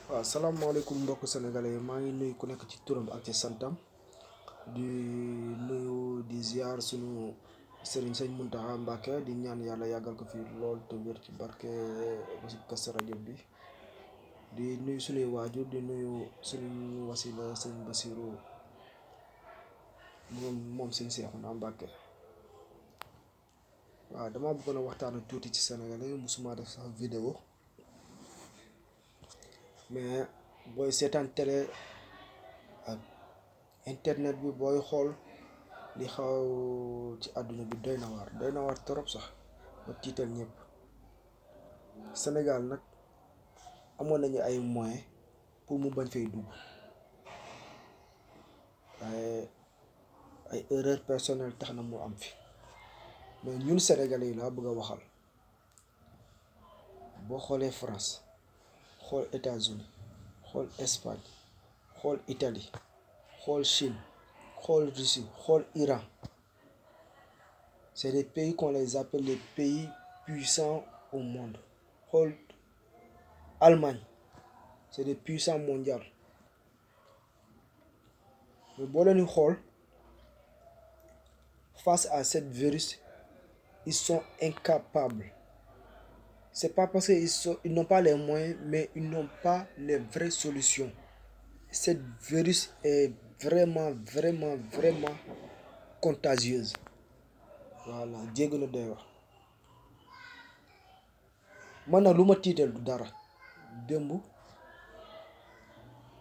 waaw salaamaaleykum mbokk sénégalais maa ngi nuyu ku nekk ci turam ak ci santam di nuyu di ziar sunu sëriñ sëñ Muntaxa Mbàkke di ñaan yàlla yàggal ko fi lool te wér ci barke basi Kazu Rajab bi di nuyu sunuy waajur di nuyu suñu wasila sëñ Basiru moom sëñ Seexuna Mbàkke. waaw dama bëggoon a waxtaan tuuti ci sénégalais musuma def sax vidéo mais booy seetaan télé ak internet bi booy xool li xaw ci àdduna bi doy na waar trop sax ba tiital ñëpp. Sénégal nag amoon nañu ay moyens pour mu bañ fay dugg waaye ay erreur personnelle tax na mu am fi mais ñun sénégalais yi laa bëgg a waxal. boo xoolee France xool États-Unis xool Espagne xool Italie xool Chine xool Russie xool Iran, c'est des pays qu'on les appelle les pays puissants au monde. xool Allemagne, c'est des puissants mondiaux. mais boo leen di xool face à cette virus ils sont incapables. C'est pas parce qu'ils n'ont pas les moyens, mais ils n'ont pas les vraies solutions. Cette virus est vraiment contagieuse. Voilà, jéggi na doy wax man nag lu ma tiital du dara. démb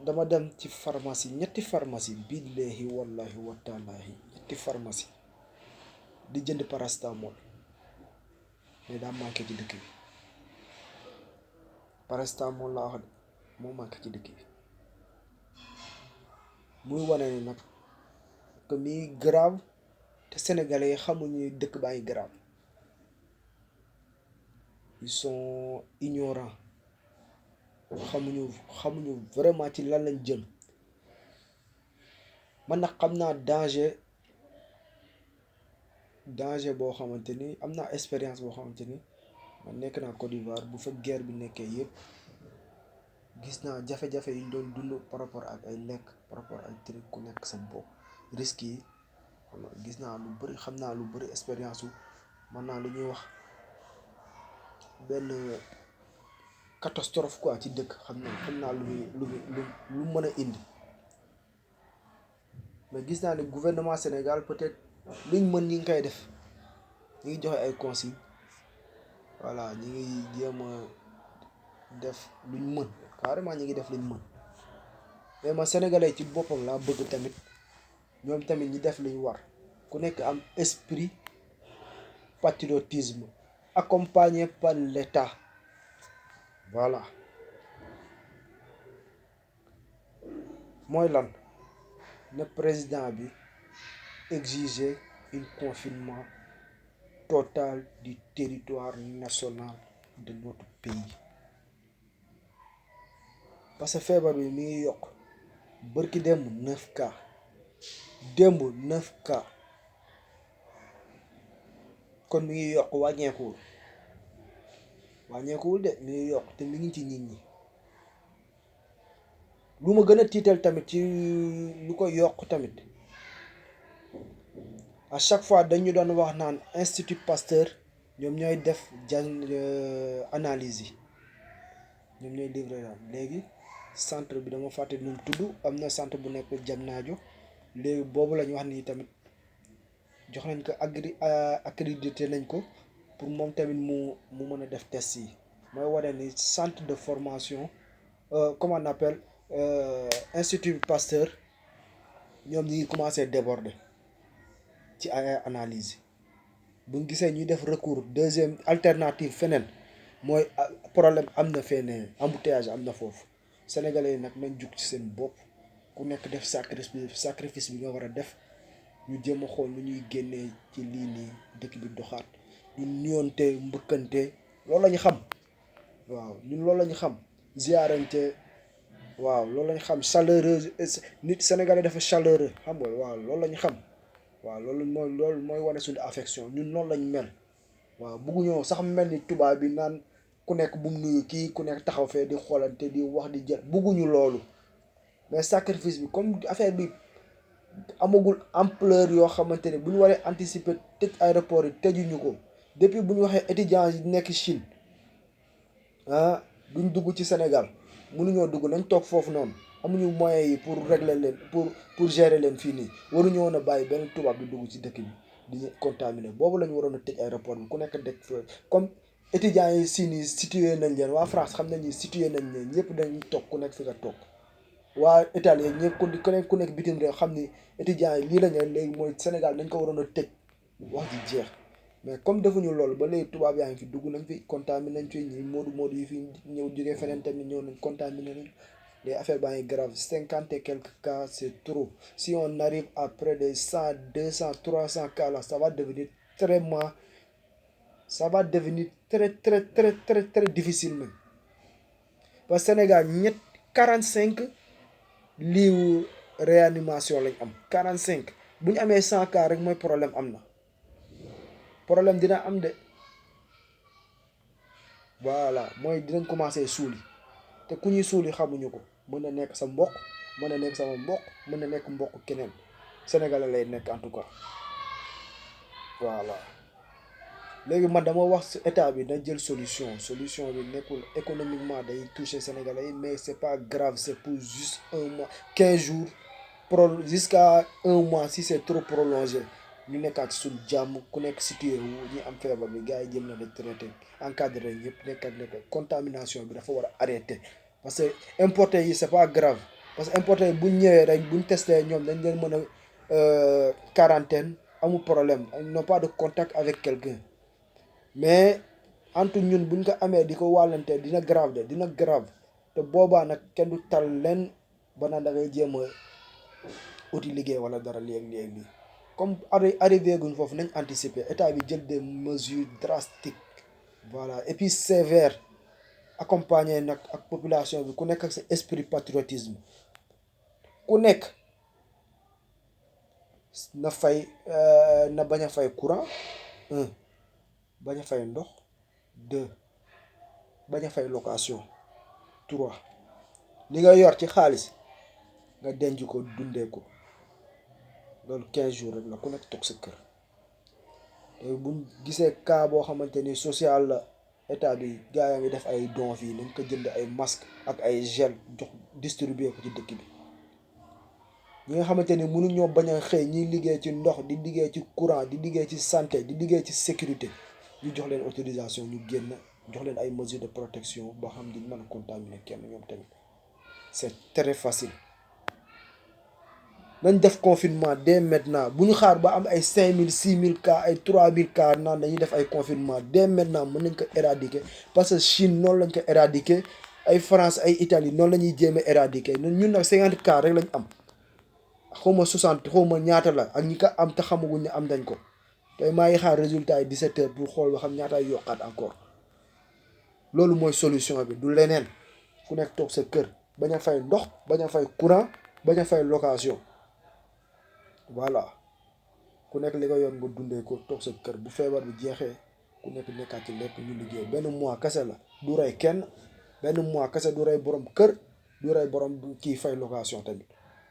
dama dem ci pharmacie ñetti pharmacie billahi wallahi watalahi ñetti pharmacie di jënd paracétamol mais daa manqué ci dëkk bi. paracétamol laa wax de moo manqué ci dëkk bi muy wane ni nag que mi grave te sénégalais yi xamuñu dëkk baa ngi grave. ils sont ignorants xamuñu vraiment ci lan lañ jëm. man nag xam naa danger boo xamante ni am naa expérience boo xamante ni man nekk naa Côte d'Ivoire bu fa guerre bi nekkee yëpp gis naa jafe-jafe yi ñu doon dund par rapport ak ay lekk par rapport ak ay truc ku nekk sa bopp risques yi gis naa lu bëri xam naa lu bëri expérience wu man naa lu ñuy wax benn catastrophe quoi ci dëkk xam naa lu mën a indi. mais gis naa ne gouvernement Sénégal peut-être liñ mën ñi ngi koy def ñi ngi joxe ay consignes voilà ñi ngi jéem a def luñ mën carrément ñi ngi def luñ mën mais man sénégalais ci boppam laa bëgg tamit ñoom tamit ñi def luñ war ku nekk am esprit patriotisme accompagné par l'État. voilà mooy lan ne président bi exiger un confinement total du territoire national de notre pays parce que feebar bi mi ngi yokk bërki démb 9 cas démb 9 cas kon mi ngi yokk wàññeekuwul de mi ngi yokk te mi ngi ci nit ñi. lu ma gën a tiital tamit ci lu ko yokk tamit à chaque fois dañu doon wax naan Institut Pasteur ñoom ñooy def analyse yi ñoom ñooy livré daal léegi centre bi dama fàtte nu mu tudd am na centre bu nekk Diamniadio léegi boobu la ñu wax nii tamit jox nañ ko accrédité nañ ko pour moom tamit mu mën a def test yi mooy wane ni centre de formation comment on appelle Institut Pasteur ñoom ñi ngi commencé déborder ci ay analyse bu ñu gisee ñuy def recours deuxième alternative feneen mooy problème am na feneen embouteillage am na foofu. sénégalais yi nag nañ jug ci seen bopp ku nekk def sacrifice bi nga war a def ñu jéem a xool nu ñuy génnee ci lii nii dëkk bi doxaat ñu nuyoonte mbëkkante loolu la ñu xam. waaw ñun loolu la ñu xam ziarante waaw loolu la ñu xam chaleureuse nit sénégalais dafa chaleureux xam nga waaw loolu la ñu xam. waaw loolu mooy wane suñu affection ñun noonu lañ mel waaw bugguñoo sax mel ni tubaab bi naan ku nekk bu mu nuyu kii ku nekk taxaw fee di xoolante di wax di jël bugguñu loolu mais sacrifice bi comme affaire bi amagul ampleur yoo xamante ne bu ñu waree anticiper tëj aéroport yi tëjuñu ko depuis bu ñu waxee étudiants yi nekk Chine duñ dugg ci Sénégal mënuñoo dugg nañ toog foofu noonu amuñu moyens yi pour régler leen pour gérer leen fii nii waruñu woon a bàyyi benn tubaab di dugg ci dëkk bi di ñu contaminer boobu la ñu waroon a tëj aéroport bi ku nekk dëkk comme étudiants yi Chine yi situé nañ leen waa France xam nañ ni situé nañ leen ñëpp dañuy toog ku nekk fi nga toog waa Italie ñëpp ku nekk bitim réew xam ni étudiants yi lii la ñu léegi mooy Sénégal dañ ko waroon a tëj wax ji jeex. mais comme defuñu loolu ba léegi tubaab yaa ngi fi dugg nañ fi contaminé nañ fi ñi moodu yi fi ñëw jógee feneen tamit ñëw nañ contaminé nañ les affaires baa ngi grave 50 et quelques cas c'est trop si on arrive à près de 100 200 300 cas là ça va devenir très difficile même parce que Sénégal 45 lits réanimation lañ am 45 bu ñu amee 100 cas rek mooy problème am na. problème dina am de voilà mooy dinañ commencé suuli te ku ñuy suuli xamuñu ko mën na nekk sa mbokk mën na nekk sama mbokk mën na nekk mbokk keneen sénégalais lay nekk en tout cas voilà léegi man dama wax si état bi na jël solution bi nekkul économiquement day toucher sénégalais yi mais c'est pas grave c'est pour juste un mois 15 jours jusqu'à un mois si c'est trop prolongé ñu nekkaat suñu jàmm ku nekk situé wu ñi am feebar bi gars yi jëm na la traité encadré ñëpp nekk contamination bi dafa war a arrêter parce que importé yi c'est pas grave parce que importé yi buñ ñëwee rek buñ testé ñoom dañ leen mën a quarantaine amul problème ils n'ont pas de contact avec quelqu'un mais entre ñun buñ ko amee di ko wàllante dina grave te boobaa nag kenn du tal leen ba naan da ngay jéem a uti liggéey wala dara léegi comme arrivé guñ foofu nañ anticiper état bi jël des mesures drastiques voilà et puis sévères accompagner nag ak population bi ku nekk ak sa esprit patriotisme ku nekk na fay na bañ a fay courant bañ a fay ndox 2 bañ a fay location 3 li nga yor ci xaalis nga denc ko dundee ko loolu 15 jours rek la ku nekk toog sa kër te buñ gisee cas boo xamante ni social la état bi gars yaa ngi def ay dons fii nañ ko jënd ay masque ak ay gel jox distribuer ko ci dëkk bi ñi nga xamante ni mënuñoo bañ a xëy ñiy liggéey ci ndox di liggéey ci courant di liggéey ci santé di liggéey ci sécurité ñu jox leen autorisation ñu génn jox leen ay mesures de protection boo xam di mën a contaminer kenn ñoom tamit c'est très facile nañ def confinement dès maintenant bu ñu xaar ba am ay 5000 6000 cas ay 3000 cas naan dañuy def ay confinement dès maintenant mën nañ ko éradiquer parce que Chine noonu lañ ko éradiquer ay France ay Italie noonu la ñuy jéem a éradiquer ñun nag 50 cas rek lañ am xawma 60 xawma ñaata la ak ñi ko am te xamaguñ ne am dañ ko tey maa ngi xaar résultat yi 17 heures pour xool ba xam ñaata yokkaat encore loolu mooy solution bi du leneen ku nekk toog sa kër bañ a fay ndox bañ a fay courant bañ a fay location voilà ku nekk li nga yoon nga dundee ko toog sa kër bu feebar bi jeexee ku nekk nekkaat ci lépp ñu liggéey benn mois kese la du rey kenn benn mois kese du rey borom kër du rey borom kii fay location tamit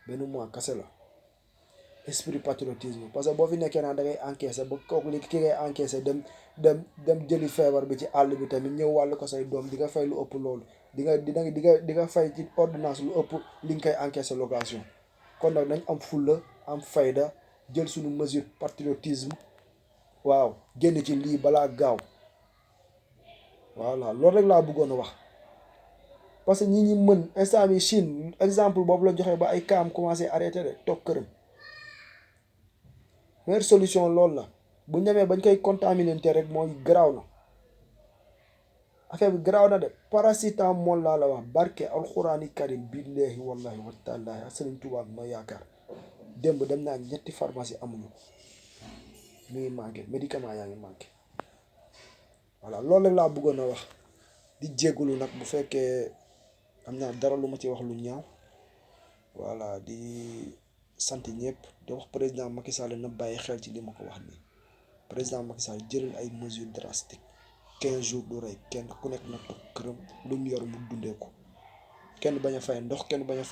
benn mois kese la esprit patriotisme parce que boo fi nekkee naa da ngay encaisser ba kooku li ki ngay encaisser dem jëli feebar bi ci àll bi tamit ñëw wàll ko say doom di nga fay lu ëpp loolu di nga fay ci ordonnance lu ëpp li nga koy encaisser location kon nag nañ am fulla am fayda jël suñu mesure patriotisme waaw génn ci lii balaa gaaw voilà loolu rek laa bëggoon a wax parce que ñi mën instant bi Chine exemple boobu la joxee ba ay cas am commencé arrêté de toog këram meilleure solution loolu la bu ñemee bañ koy contaminer rek mooy garaaw na affaire bi garaaw na de paracétamol laa la wax barke alxuraani karim billahi wallahi wa taalaahi ak Sëriñ Tuubaa ma yaakaar démb dem naa ñetti pharmacie amuñu ko mi ngi manqué médicament yaa ngi manqué voilà loolu rek laa bëggoon a wax di jégalu nag bu fekkee am naa dara lu ma ci wax lu ñaaw voilà di sant ñëpp di wax président Macky Sall na bàyyi xel ci li ma ko wax nii président Macky Sall jëlal ay mesures drastiques 15 jours du rey kenn ku nekk na toog këram lu mu yor mu dundee ko kenn bañ a fay ndox kenn bañ a